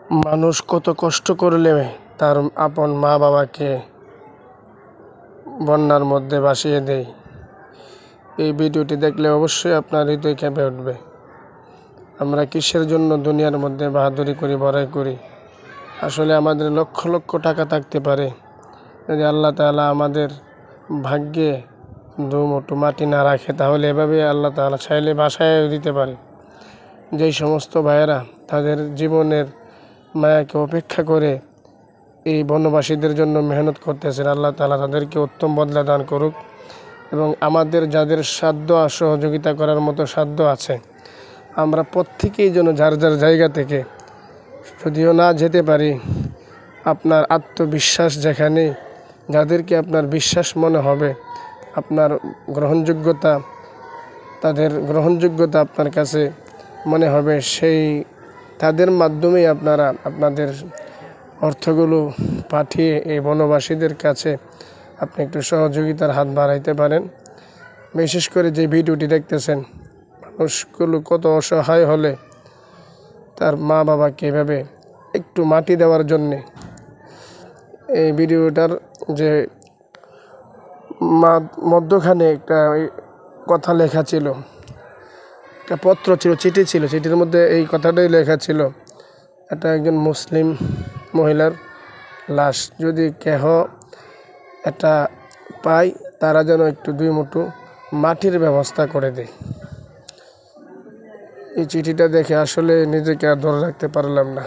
মানুষ কত কষ্ট করলে তার আপন মা বাবাকে বন্যার মধ্যে ভাসিয়ে দেয়। এই ভিডিওটি দেখলে অবশ্যই আপনার হৃদয় কেঁপে উঠবে। আমরা কিসের জন্য দুনিয়ার মধ্যে বাহাদুরি করি, বড়াই করি? আসলে আমাদের লক্ষ লক্ষ টাকা থাকতে পারে, যদি আল্লাহ তাআলা আমাদের ভাগ্যে দুমুঠো মাটি না রাখে, তাহলে এভাবে আল্লাহ তাআলা চাইলে ভাসায় দিতে পারে। যেই সমস্ত ভাইয়েরা তাদের জীবনের মায়াকে উপেক্ষা করে এই বনবাসীদের জন্য মেহনত করতেছেন, আল্লাহ তাআলা তাদেরকে উত্তম বদলা দান করুক। এবং আমাদের যাদের সাধ্য সহযোগিতা করার মতো সাধ্য আছে, আমরা প্রত্যেকেই যেন যার যার জায়গা থেকে, যদিও না যেতে পারি, আপনার আত্মবিশ্বাস যেখানে, যাদেরকে আপনার বিশ্বাস মনে হবে, আপনার গ্রহণযোগ্যতা, তাদের গ্রহণযোগ্যতা আপনার কাছে মনে হবে, সেই তাদের মাধ্যমেই আপনারা আপনাদের অর্থগুলো পাঠিয়ে এই বনবাসীদের কাছে আপনি একটু সহযোগিতার হাত বাড়াইতে পারেন। বিশেষ করে যে ভিডিওটি দেখতেছেন, মানুষগুলো কত অসহায় হলে তার মা বাবাকে এভাবে একটু মাটি দেওয়ার জন্যে, এই ভিডিওটার যে মধ্যখানে একটা কথা লেখা ছিল, একটা পত্র ছিল, চিঠি ছিল, চিঠির মধ্যে এই কথাটাই লেখা ছিল, এটা একজন মুসলিম মহিলার লাশ, যদি কেহ এটা পায় তারা যেন একটু দুই মুঠো মাটির ব্যবস্থা করে দেয়। এই চিঠিটা দেখে আসলে নিজেকে আর ধরে রাখতে পারলাম না।